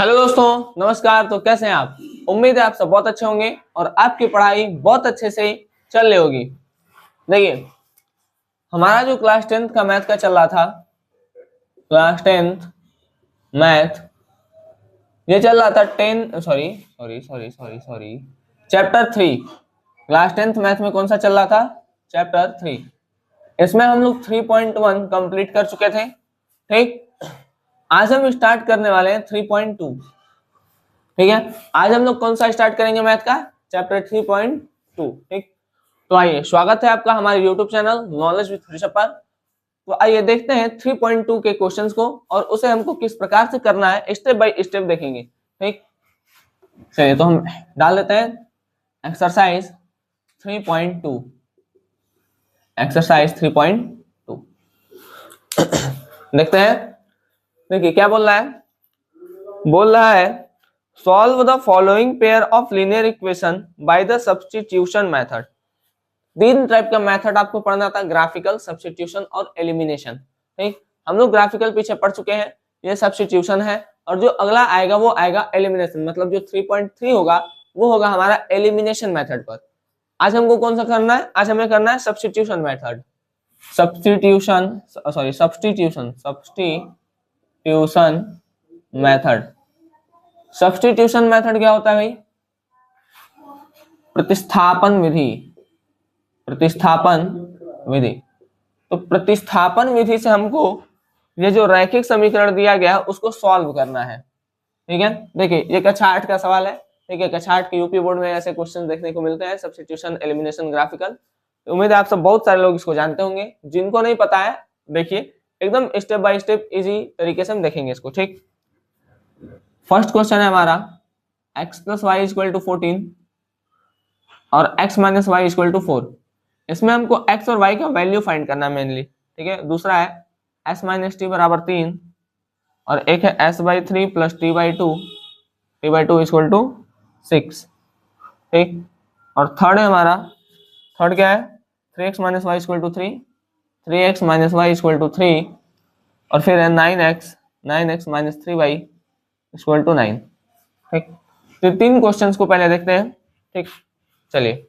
Hello दोस्तों, नमस्कार। तो कैसे हैं आप? उम्मीद है आप सब बहुत अच्छे होंगे और आपकी पढ़ाई बहुत अच्छे से चल रही होगी। देखिए, हमारा जो क्लास 10th का मैथ का चल रहा था, क्लास 10th मैथ, ये चल रहा था चैप्टर 3। क्लास 10th मैथ में कौन सा चल रहा था? चैप्टर 3। इसमें हम लोग 3.1 कंप्लीट कर चुके थे। ठीक, आज हम स्टार्ट करने वाले हैं 3.2। ठीक है, आज हम लोग कौन सा स्टार्ट करेंगे? मैथ का चैप्टर 3.2। ठीक, तो आइए, स्वागत है आपका हमारे YouTube channel knowledge with Rishabh पर। तो आइए देखते हैं 3.2 के क्वेश्चंस को और उसे हमको किस प्रकार से करना है, स्टेप बाय स्टेप देखेंगे। ठीक, चलिए तो हम डाल देते हैं एक्सरसाइज 3.2। एक्सरसाइज 3.2 देखते हैं। देखिए क्या बोल रहा है। बोल रहा है solve the following pair of linear equation by the substitution method. तीन टाइप का मेथड आपको पढ़ना था, ग्राफिकल, सब्स्टिट्यूशन और एलिमिनेशन। ठीक, हम लोग ग्राफिकल पीछे पढ़ चुके हैं, ये सब्स्टिट्यूशन है और जो अगला आएगा वो आएगा एलिमिनेशन। मतलब जो 3.3 होगा वो होगा हमारा एलिमिनेशन मेथड पर। आज हमको कौन सा करना है? आज हमें करना है substitution method. Substitution method. Substitution method क्या होता है भाई? प्रतिस्थापन विधि। प्रतिस्थापन विधि। तो प्रतिस्थापन विधि से हमको ये जो रैखिक समीकरण दिया गया उसको सॉल्व करना है। ठीक है, देखिए ये कक्षा 8 का सवाल है। ठीक है, कक्षा 8 के यूपी बोर्ड में ऐसे क्वेश्चन देखने को मिलते हैं, सब्स्टिट्यूशन, एलिमिनेशन, ग्राफिकल। उम्मीद है आप सब बहुत सारे लोग इसको जानते होंगे। जिनको नहीं पता है, देखिए एकदम स्टेप बाय स्टेप इजी तरीके से हम देखेंगे इसको। ठीक, फर्स्ट क्वेश्चन है हमारा x plus y equal to 14 और x minus y equal to 4। इसमें हमको x और y का वैल्यू फाइंड करना है मेनली। ठीक है, दूसरा है s माइनस टी बराबर 3 और एक है s by 3 plus t by 2 equal to 6। ठीक, और थर्ड है हमारा, थर्ड क्या है? 3x minus y equal to 3, 3x minus y equal to 3 और फिर है 9x minus 3y equal to 9। ठीक, तो तीन क्वेश्चंस को पहले देखते हैं। ठीक, चलिए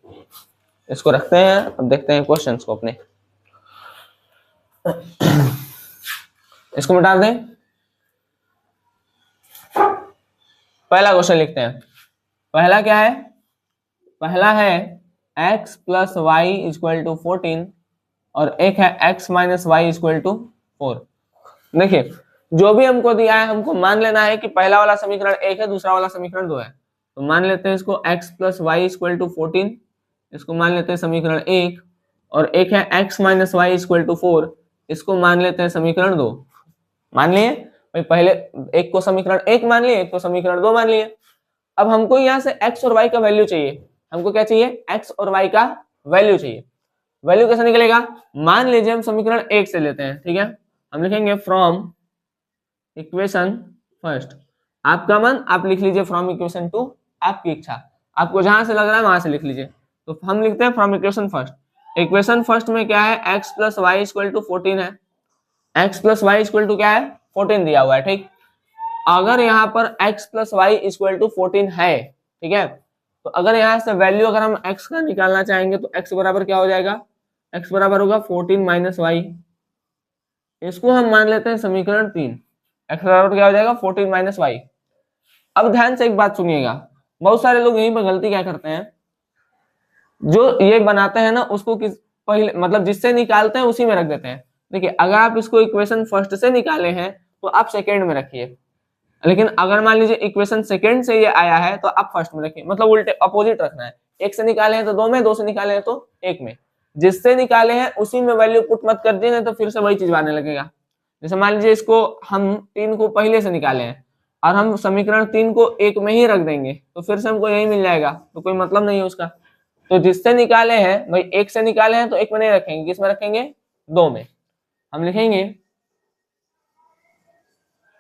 इसको रखते हैं, अब देखते हैं क्वेश्चंस को अपने। इसको मिटा दें। पहला क्वेश्चन लिखते हैं। पहला क्या है? पहला है x plus y equal to 14 और एक है x minus y equal to 4। देखिए जो भी हमको दिया है हमको मान लेना है कि पहला वाला समीकरण 1 है, दूसरा वाला समीकरण 2 है। तो मान लेते हैं इसको x plus y equal to 14, इसको मान लेते हैं समीकरण 1, और एक है x minus y equal to 4, इसको मान लेते हैं समीकरण 2। मान लिए भाई, पहले एक को समीकरण 1 मान लिए, एक को समीकरण 2 मान लिए। अब हमको यहाँ से x और y का वैल्यू चाहिए। हमको क्या चाहिए? x और y का वैल्यू चाहिए। वैल्यू कैसे निकलेगा? मान लीजिए हम समीकरण 1 से लेते हैं। ठीक है, हम लिखेंगे फ्रॉम इक्वेशन फर्स्ट। आपका मन आप लिख लीजिए, फ्रॉम इक्वेशन टू आपकी इच्छा, आपको जहां से लग रहा है वहां से लिख लीजिए। तो हम लिखते हैं from equation first. Equation first में क्या है? x plus y equal to 14 है। x plus y equal to क्या है? 14 दिया हुआ है। ठीक, अगर यहाँ पर x plus y equal to 14 है, ठीक है, तो अगर यहाँ से वैल्यू अगर हम x का निकालना चाहेंगे तो x बराबर क्या हो जाएगा? x बराबर होगा 14 माइनस वाई। इसको हम मान लेते हैं समीकरण 3। x बराबर क्या हो जाएगा? 14 माइनस वाई। अब ध्यान से एक बात सुनिएगा, बहुत सारे लोग यहीं पर गलती क्या करते हैं, जो ये बनाते हैं ना उसको किस पहले मतलब जिससे निकालते हैं उसी में रख देते हैं। देखिए अगर आप इसको इक्वेशन फर्स्ट से निकाले हैं तो आप सेकेंड में रखिए, लेकिन अगर मान लीजिए इक्वेशन सेकेंड से ये आया है तो आप फर्स्ट में रखिए। मतलब उल्टे अपोजिट रखना है। एक से निकाले हैं तो दो में, दो से निकाले हैं तो एक में। जिससे निकाले हैं उसी में वैल्यू पुट मत कर दिए, तो फिर से वही चीज आने लगेगा। जैसे मान लीजिए इसको हम 3 को पहले से निकाले हैं और हम समीकरण 3 को एक में ही रख देंगे तो फिर से हमको यही मिल जाएगा, तो कोई मतलब नहीं है उसका। तो जिससे निकाले हैं भाई, एक से निकाले हैं तो एक में नहीं रखेंगे, किस में रखेंगे? 2 में। हम लिखेंगे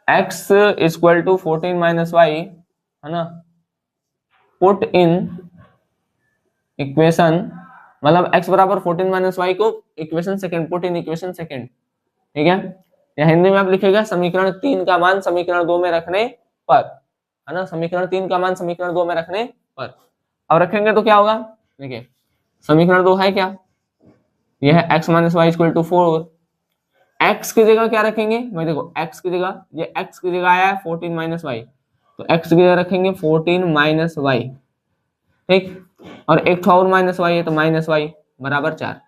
x equal to 14 minus y, है ना, पुट इन इक्वेशन, मतलब x बराबर 14 माइनस वाई को equation second, put in equation second. ठीक है, या हिंदी में आप लिखेगा समीकरण 3 का मान समीकरण 2 में रखने पर। है ना, समीकरण 3 का मान समीकरण 2 में रखने पर। अब रखेंगे तो क्या होगा, देखिए समीकरण 2 है क्या, यह है x minus y equal to 4। x की जगह क्या रखेंगे भाई, देखो x की जगह, ये x की जगह आया है 14 माइनस वाई, तो x की जगह रखेंगे 14 माइनस वाई, ठीक, और एक और माइनस वाई है तो माइनस वाई बराबर 4।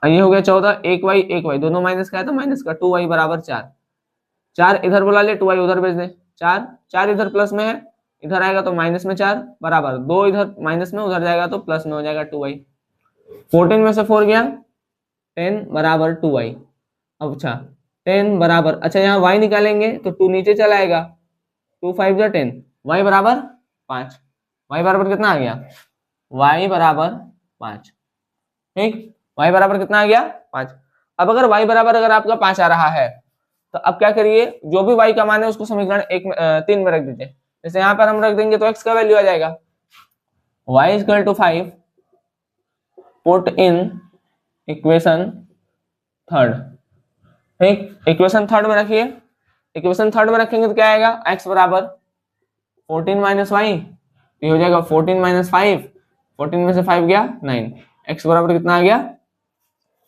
ये हो गया 14, एक वाई दोनों माइनस का है तो माइनस का, 2y बराबर 4। 4 इधर बुला ले, 2y उधर भेज दे, 4 4 इधर प्लस में है, इधर आएगा तो माइनस में 4 बराबर 2, इधर माइनस में उधर जाएगा तो प्लस में हो जाएगा 2y। 14 में से 4 गया 10 बराबर 2y। अब अच्छा 10 बराबर, अच्छा यहाँ y निकालेंगे तो 2 नीचे चला आएगा, 2 5 जा 10, y बराबर 5। y बराबर कितना आ गया, y बराबर 5, ठीक, y बराबर कितना आ गया 5। अब अगर y बराबर अगर आपका 5 आ रहा है तो अब क्या करिए, जो भी y का मान है उसको समीकरण 3 में रख दीजिए। जैसे यहाँ पर हम रख देंगे तो x का वैल्यू आ जाएगा y equal to 5, put in equation third, ठीक, इक्वेशन थर्ड में रखिए। इक्वेशन थर्ड में रखेंगे तो क्या आएगा, x बराबर 14 माइनस वाई, ये हो जाएगा 14 माइनस 5, 14 में से 5 गया 9, x बराबर कितना आ गया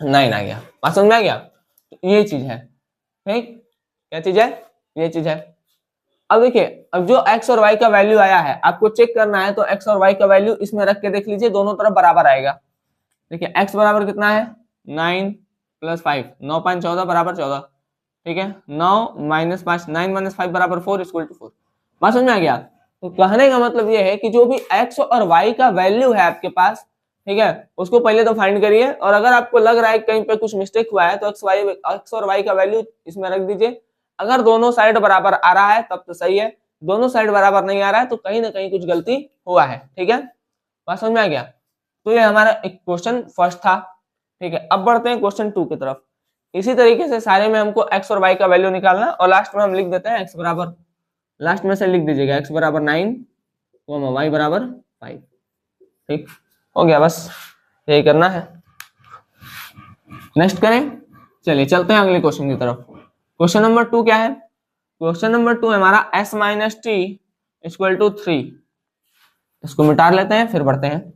9 आ गया। बात समझ में आ गया, तो ये चीज है, ठीक, क्या चीज है, ये चीज है। अब देखिए, अब जो x और y का वैल्यू आया है आपको चेक करना है, तो x और y का वैल्यू इसमें रख के देख लीजिए, दोनों तरफ बराबर आएगा। देखिए x बराबर कितना है 9 प्लस 5, 9 5 14 बराबर 14, ठीक है, 9 माइनस 5, 9 माइनस 5 बराबर 4 इक्वल टू 4। बात समझ में आ गया। तो कहने का मतलब ये है कि जो भी x और y का वैल्यू है आपके पास, ठीक है, उसको पहले तो फाइंड करिए, और अगर आपको लग रहा है कहीं पे कुछ मिस्टेक हुआ है तो x और y का वैल्यू इसमें रख दीजिए। अगर दोनों साइड बराबर आ रहा है तब तो सही है, दोनों साइड बराबर नहीं आ रहा है तो कहीं ना कहीं कुछ गलती हुआ है, ठीक है, बात समझ में आ गया। तो ये हमारा एक क्वेश्चन फर्स्ट था, ठीक है। अब बढ़ते हैं क्वेश्चन 2 की तरफ। इसी तरीके से सारे में हमको x और y का वैल्यू निकालना, और लास्ट में हम लिख देते हैं x बराबर, लास्ट में से लिख दीजिएगा x बराबर 9, y बराबर 5, ठीक, हो गया, बस यही करना है। नेक्स्ट करें, चलिए चलते हैं अगले क्वेश्चन की तरफ। क्वेश्चन नंबर 2 क्या है, क्वेश्चन नंबर 2 है हमारा s minus t equal to 3। इसको मिटा लेते हैं फिर बढ़ते हैं,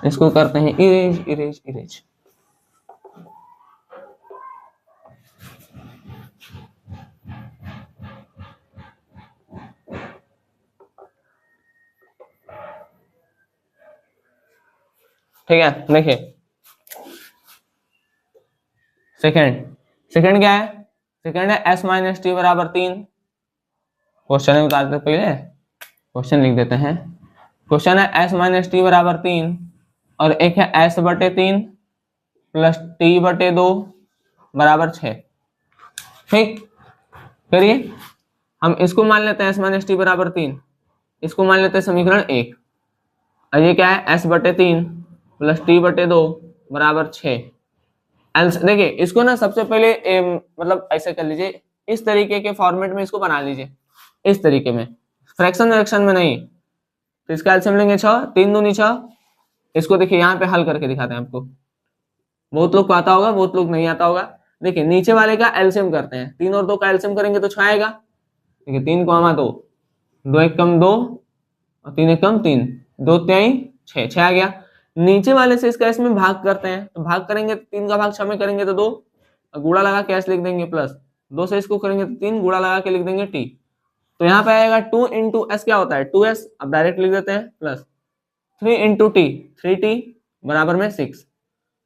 इसको करते हैं इरेज इरेज इरेज। ठीक है, देखिए सेकंड क्या है, सेकंड है s माइनस टी बराबर 3। क्वेश्चन है उतारते पहले क्वेश्चन लिख देते हैं। क्वेश्चन है s माइनस टी बराबर 3 और एक है s बटे 3 प्लस t बटे 2 बराबर 6, ठीक, करिए। हम इसको मान लेते हैं s माइनस टी बराबर 3, इसको मान लेते हैं समीकरण 1, और ये क्या है s बटे 3 प्लस t बटे 2 बराबर 6। देखिए इसको ना सबसे पहले मतलब ऐसे कर लीजिए, इस तरीके के फॉर्मेट में इसको बना लीजिए, इस तरीके में, फ्रैक्शन रिएक्शन में नहीं। तो इसका एलसीएम लेंगे 6, 3 दूनी 6। इसको देखिए यहाँ पे हल करके दिखाते हैं आपको, बहुत लोग को आता होगा बहुत लोग नहीं आता होगा। देखिए नीचे वाले का एलसीएम करते हैं, 3 और 2 का एलसीएम करेंगे तो 6 आएगा, देखिए 3 को 2, 2 एक कम 2 और 3 एक कम 3, 2 3 6 आ गया। नीचे वाले से इसका इसमें भाग करते हैं, तो भाग करेंगे 3 का भाग 6 में करेंगे तो 2, गुणा लगा के एस लिख देंगे, प्लस 2 से इसको करेंगे तो 3, गुणा लगा के लिख देंगे टी। तो यहाँ पे आएगा 2 इंटू एस क्या होता है 2s, अब डायरेक्ट लिख देते हैं, प्लस 3 इंटू टी 3t बराबर में 6।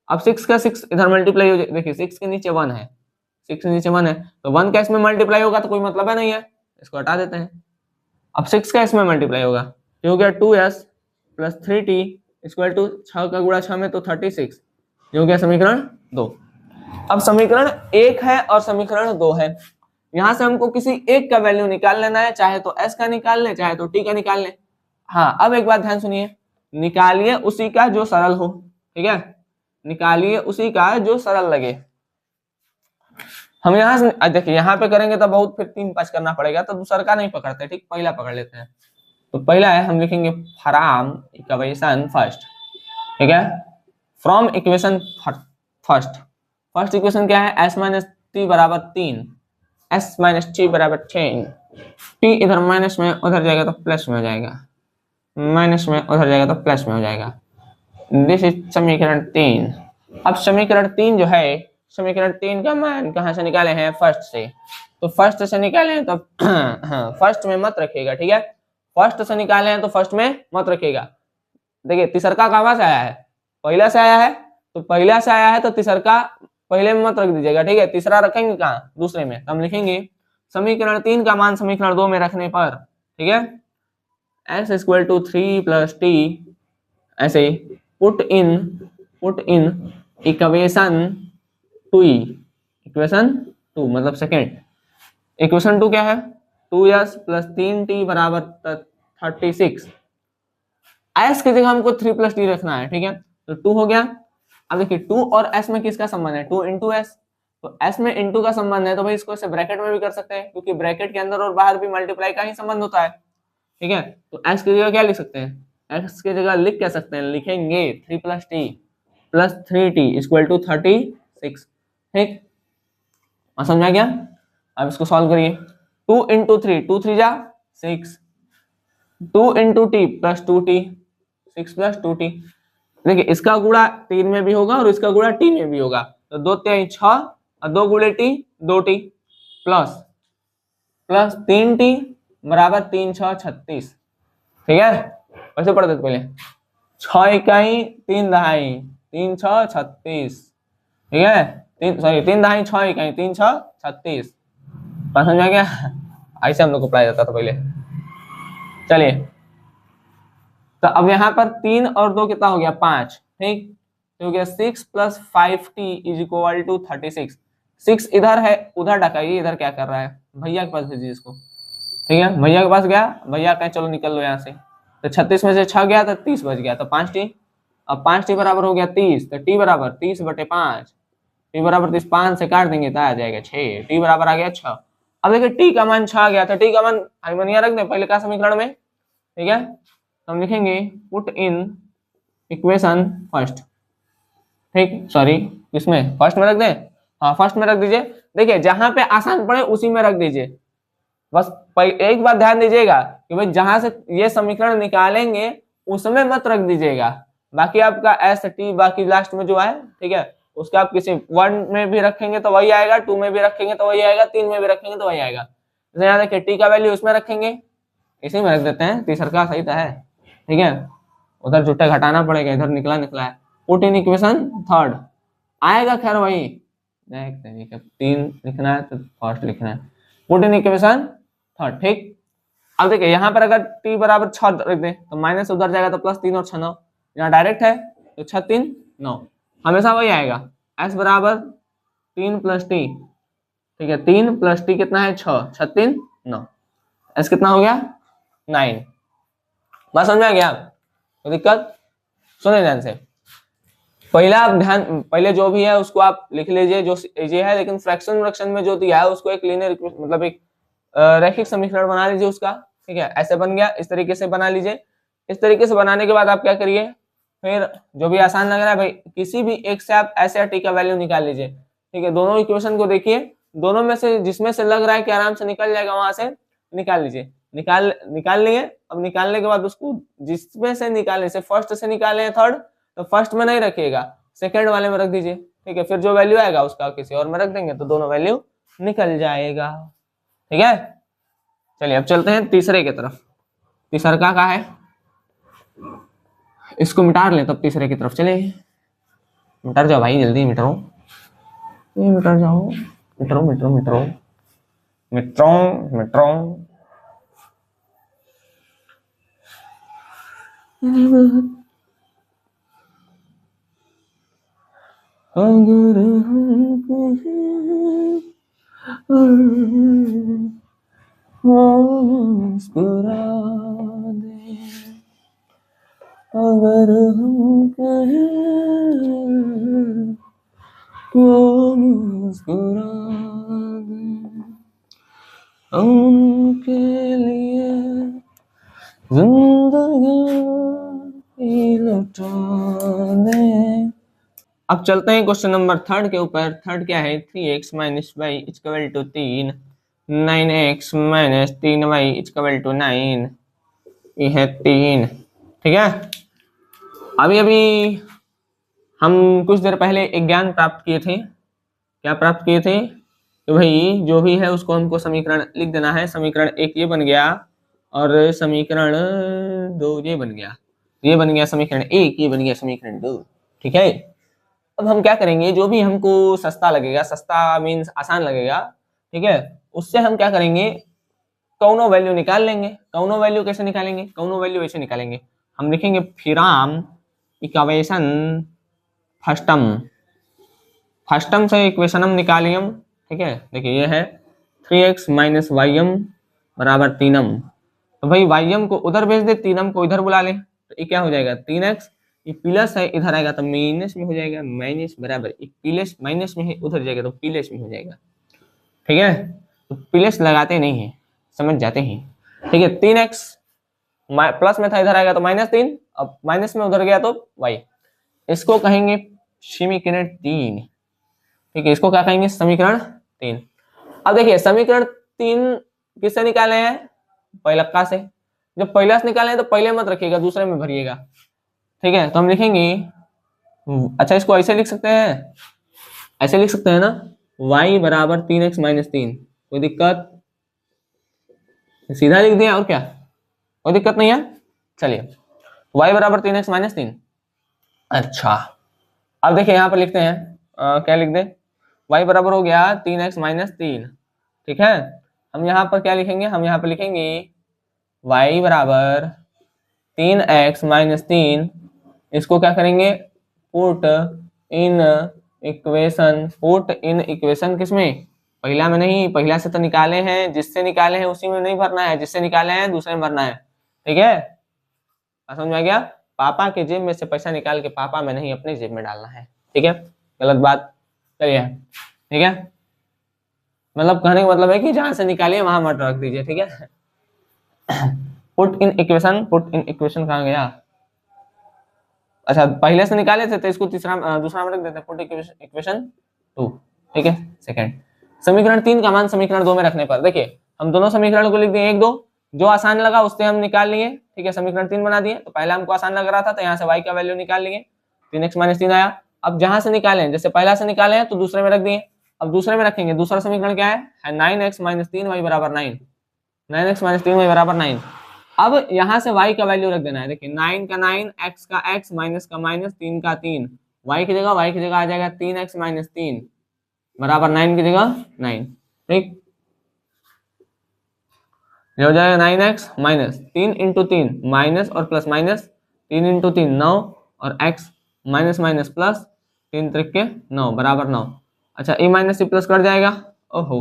अब 6 का 6 इधर मल्टीप्लाई हो जाए, देखिए 6 के नीचे 1 है, 6 के नीचे 1 है तो 1 का इसमें मल्टीप्लाई होगा तो कोई मतलब है नहीं है, इसको हटा देते हैं। अब 6 का इसमें मल्टीप्लाई होगा, ये हो गया 2s plus 3t equal to 6 का गुणा 6 में तो 36, ये हो गया समीकरण 2। अब समीकरण 1 है और समीकरण 2 है, यहां से हमको किसी एक का वैल्यू निकाल लेना है, चाहे तो s का निकाल ले चाहे तो t का निकाल ले। हाँ अब एक बात ध्यान सुनिए, निकालिए उसी का जो सरल हो, ठीक है, निकालिए उसी का जो सरल लगे। हम यहाँ से देखिए यहाँ पे करेंगे तो बहुत फिर 3 5 करना पड़ेगा, तो दूसरा का नहीं पकड़ते, ठीक, पहला पकड़ लेते हैं। तो पहला है हम लिखेंगे फ्रॉम इक्वेशन फर्स्ट, ठीक है, from equation first. First equation क्या है s माइनस टी बराबर 3, s माइनस टी बराबर 10। टी इधर माइनस में उधर जाएगा तो प्लस में हो जाएगा, माइनस में उधर जाएगा तो प्लस में हो जाएगा। दिस इज समीकरण 3। अब समीकरण 3 जो है, समीकरण 3 का मान कहाँ से निकाले हैं? फर्स्ट से। तो फर्स्ट से निकाले हैं तो हाँ, फर्स्ट में मत रखिएगा, ठीक है। फर्स्ट से निकाले हैं तो फर्स्ट में मत रखिएगा। देखिए तीसरका कहाँ से आया है? पहला से आया है, तो पहला से आया है तो तीसरका पहले में मत रख दीजिएगा, ठीक है। तीसरा रखेंगे कहाँ? दूसरे में। हम लिखेंगे समीकरण 3 का मान समीकरण 2 में रखने पर, ठीक है, s equal to 3 plus t, ऐसे पुट इन इक्वेशन 2, इक्वेशन 2 मतलब सेकेंड इक्वेशन 2 क्या है? 2s प्लस 3t बराबर 36। s की जगह हमको 3 प्लस टी रखना है, ठीक है। तो 2 हो गया। अब देखिए 2 और s में किसका संबंध है? 2 इंटू एस। तो s में इंटू का संबंध है तो भाई इसको ऐसे ब्रैकेट में भी कर सकते हैं, क्योंकि ब्रैकेट के अंदर और बाहर भी मल्टीप्लाई का ही संबंध होता है, ठीक है। तो s की जगह क्या लिख सकते हैं? x की जगह लिख क्या सकते हैं? लिखेंगे 3 plus t plus 3t equal to 36, ठीक। और समझा क्या? अब इसको सॉल्व करिए। 2 इंटू 3, 2 3 जा 6, 2 into T plus 2t, 6 plus 2t। देखिए इसका गुणा 3 में भी होगा और इसका गुणा t में भी होगा, तो 2 3 6 और 2 गुणे t 2t प्लस 3t बराबर 3 6 36, ठीक है। वैसे पढ़ देते पहले, 6 इकाई 3 दहाई 3 6 36, ठीक है। 3 दहाई 6 इकाई 3 6 36। समझ में गया? ऐसे हम लोग को पढ़ाया जाता था पहले। चलिए तो अब यहाँ पर 3 और 2 कितना हो गया? 5, ठीक। तो हो गया 6 plus 5t is equal to 36। 6 इधर है, उधर ढकाइए, इधर क्या कर रहा है? भैया के पास भेजिए इसको, ठीक है। भैया के पास गया, भैया कहे चलो निकल लो यहाँ से। तो 36 में से 6 गया तो 30 बच गया, तो 5t। अब 5t बराबर हो गया 30, तो t बराबर 30 बटे 5, टी बराबर 30, 5 से काट देंगे तो आ जाएगा 6, टी बराबर आ गया 6। अब देखिए टी का मान 6 आ गया, तो टी का मान हाइमनिया रख दें पहले का समीकरण में, ठीक है। तो हम लिखेंगे पुट इन इक्वेशन फर्स्ट, ठीक, सॉरी इसमें फर्स्ट में रख दें, हाँ फर्स्ट में रख दीजिए। देखिए जहां पे आसान पड़े उसी में रख दीजिए। बस एक बात ध्यान दीजिएगा कि भाई जहां से ये समीकरण निकालेंगे उसमें मत रख दीजिएगा। बाकी आपका एस टी बाकी लास्ट में जो है, ठीक है, उसका आप किसी 1 में भी रखेंगे तो वही आएगा, 2 में भी रखेंगे तो वही आएगा, 3 में भी रखेंगे तो वही आएगा। जैसे यहाँ देखिए टी का वैल्यू उसमें रखेंगे, इसी में रख देते हैं, तीसरा सही तो है, ठीक है। उधर जुट्टा घटाना पड़ेगा, इधर निकला है। पुट इन इक्वेशन थर्ड आएगा, खैर वही देखते हैं। 3 लिखना है तो फर्स्ट लिखना है, पुट इन इक्वेशन थर्ड, ठीक। अब देखिए यहाँ पर अगर t बराबर 6 रख दें तो माइनस उधर जाएगा तो प्लस 3 और 6 9, यहाँ डायरेक्ट है तो 6 3 9, हमेशा वही आएगा। s बराबर 3 प्लस टी, ठीक है, 3 प्लस टी कितना है? 6, 6 3 9, s कितना हो गया? 9। बात समझ में आ गया? तो दिक्कत सुने ध्यान से। पहला आप ध्यान, पहले जो भी है उसको आप लिख लीजिए जो ये है, लेकिन फ्रैक्शन में जो दिया है उसको एक लीनियर मतलब एक रैखिक समीकरण बना लीजिए उसका, ठीक है। ऐसे बन गया, इस तरीके से बना लीजिए। इस तरीके से बनाने के बाद आप क्या करिए, फिर जो भी आसान लग रहा है भाई किसी भी एक से आप एस या टी का वैल्यू निकाल लीजिए, ठीक है। दोनों इक्वेशन को देखिए, दोनों में से जिसमें से लग रहा है कि आराम से निकल जाएगा वहां से निकाल लीजिए। निकाल लिए। अब निकालने के बाद उसको जिसमें से निकाले, से फर्स्ट से निकाले थर्ड, तो फर्स्ट में नहीं रखिएगा, सेकेंड वाले में रख दीजिए, ठीक है। फिर जो वैल्यू आएगा उसका किसी और में रख देंगे तो दोनों वैल्यू निकल जाएगा, ठीक है। चलिए अब चलते हैं तीसरे की तरफ। तीसरा का है, इसको मिटा लें तब तीसरे की तरफ चले। मिटर जाओ भाई, जल्दी मिटरो, मिटर जाओ, मिटरो मिटरो मिटरो मिट्रो मिट्रो। अगर मुस्कुरा दे, अगर हम कहें वो मुस्कुरा दे, उनके लिए जिंदगी लौटा दे। अब चलते हैं क्वेश्चन नंबर थर्ड के ऊपर। थर्ड क्या है? 3x minus y equal to 3। 9x minus 3y equal to 9, ये है 3। ठीक है, अभी अभी हम कुछ देर पहले एक ज्ञान प्राप्त किए थे। क्या प्राप्त किए थे? तो भाई जो भी है उसको हमको समीकरण लिख देना है। समीकरण 1 ये बन गया और समीकरण 2 ये बन गया। ये बन गया समीकरण 1, ये बन गया समीकरण 2। ठीक है, अब हम क्या करेंगे, जो भी हमको सस्ता लगेगा, सस्ता मीन्स आसान लगेगा, ठीक है, उससे हम क्या करेंगे, कौनो वैल्यू निकाल लेंगे। कौनो वैल्यू कैसे निकालेंगे? कौनो वैल्यू ऐसे निकालेंगे, हम लिखेंगे फिराम इक्वेशन फर्स्टम, फर्स्टम से इक्वेशनम निकालियम। ठीक है, देखिए ये है 3x माइनस वाईएम बराबर 3m। तो भाई वाईएम को उधर भेज दे, 3m को इधर बुला ले, तो ये क्या हो जाएगा 3x, ये प्लस है, इधर आएगा तो माइनस में हो जाएगा, माइनस बराबर प्लस, माइनस में है उधर जाएगा तो प्लस में हो जाएगा। ठीक है, तो प्लस लगाते नहीं है, समझ जाते हैं। ठीक है, 3x प्लस में था, इधर आएगा तो -3, अब माइनस में उधर गया तो y, इसको कहेंगे समीकरण 3। ठीक है, इसको क्या कहेंगे, समीकरण 3। अब देखिए समीकरण 3 किससे निकाले हैं? पहिलक्का से। जब पहला से निकाले हैं तो पहले मत रखिएगा, दूसरे में भरिएगा। ठीक है, तो हम लिखेंगे, अच्छा इसको ऐसे लिख सकते हैं, ऐसे लिख सकते हैं ना, y बराबर 3x माइनस 3, कोई दिक्कत? सीधा लिख दिया, और क्या, कोई दिक्कत नहीं है। चलिए y बराबर 3x माइनस 3। अच्छा अब देखिए यहाँ पर लिखते हैं, क्या लिख दे, y बराबर हो गया 3x माइनस 3। ठीक है, हम यहाँ पर क्या लिखेंगे, हम यहाँ पर लिखेंगे y बराबर 3x माइनस 3, इसको क्या करेंगे, put in equation. Put in equation किसमें? पहला में नहीं, पहला से तो निकाले हैं, जिससे निकाले हैं उसी में नहीं भरना है, जिससे निकाले हैं दूसरे में भरना है। ठीक है, समझ में आ गया? पापा के जेब में से पैसा निकाल के पापा में नहीं, अपने जेब में डालना है। ठीक है, गलत बात। चलिए, ठीक है, मतलब कहने का मतलब है कि जहां से निकालिए वहां मत रख दीजिए। ठीक है, put in equation, put in equation कहाँ गया? अच्छा पहले से निकाले थे तो इसको तीसरा दूसरा में रख देते हैं, पुट इक्वेशन 2। ठीक है, सेकंड समीकरण 3 का मान समीकरण 2 में रखने पर देखिए हम दोनों समीकरण को लिख दिए 1 2, जो आसान लगा उससे हम निकाल लिए। ठीक है, समीकरण 3 बना दिए। तो पहला हमको आसान लग रहा था तो यहाँ से y का वैल्यू निकाल लिए, 3x माइनस 3 आया। अब जहां से निकाले, जैसे पहला से निकाले हैं तो दूसरे में रख दिए, अब दूसरे में रखेंगे। दूसरा समीकरण क्या है 9x माइनस 3y बराबर 9, 9x माइनस 3y बराबर 9। अब यहाँ से y का वैल्यू रख देना है। देखिए 9 का 9, x का x, माइनस का माइनस, 3 का 3, y की जगह आ जाएगा 3x माइनस 3 बराबर 9 की जगह 9। ठीक, हो जाएगा 9x माइनस 3 इंटू 3 माइनस और प्लस माइनस, 3 इंटू 3 9 और x माइनस माइनस प्लस, 3 त्रिक 9 बराबर 9। अच्छा ये माइनस से प्लस कर जाएगा। ओहो,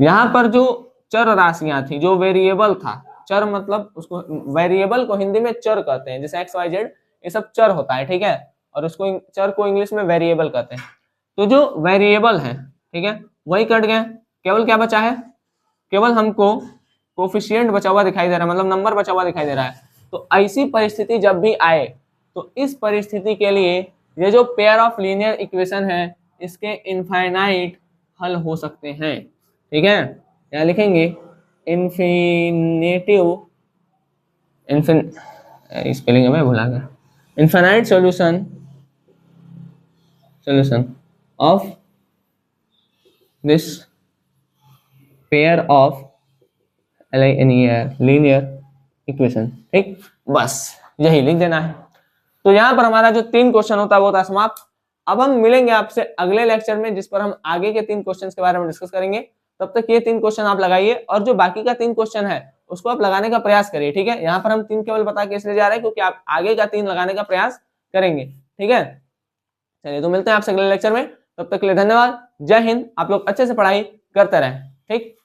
यहाँ पर जो चर राशियां थी, जो वेरिएबल था, चर मतलब उसको, वेरिएबल को हिंदी में चर कहते हैं, जैसे एक्स वाई जेड ये सब चर होता है। ठीक है, और उसको चर को इंग्लिश में वेरिएबल कहते हैं। तो जो वेरिएबल है, ठीक है, वही कट गए, केवल क्या बचा है, केवल हमको कोफिशिएंट बचा हुआ दिखाई दे रहा है, मतलब नंबर बचा हुआ दिखाई दे रहा है। तो ऐसी परिस्थिति जब भी आए तो इस परिस्थिति के लिए ये जो पेयर ऑफ लीनियर इक्वेशन है इसके इनफाइनाइट हल हो सकते हैं। ठीक है, यहाँ लिखेंगे इन्फिनेटिव, स्पेलिंग में भुला गया, infinite solution of this pair of linear equation. ठीक, बस यही लिख देना है। तो यहाँ पर हमारा जो 3 क्वेश्चन होता है वो था समाप्त। अब हम मिलेंगे आपसे अगले लेक्चर में, जिस पर हम आगे के 3 क्वेश्चन के बारे में डिस्कस करेंगे। तब तक ये 3 क्वेश्चन आप लगाइए और जो बाकी का 3 क्वेश्चन है उसको आप लगाने का प्रयास करिए। ठीक है, यहाँ पर हम 3 केवल बता के इसलिए जा रहे हैं क्योंकि आप आगे का 3 लगाने का प्रयास करेंगे। ठीक है, चलिए तो मिलते हैं आपसे अगले लेक्चर में, तब तक के लिए धन्यवाद। जय हिंद। आप लोग अच्छे से पढ़ाई करते रहें। ठीक।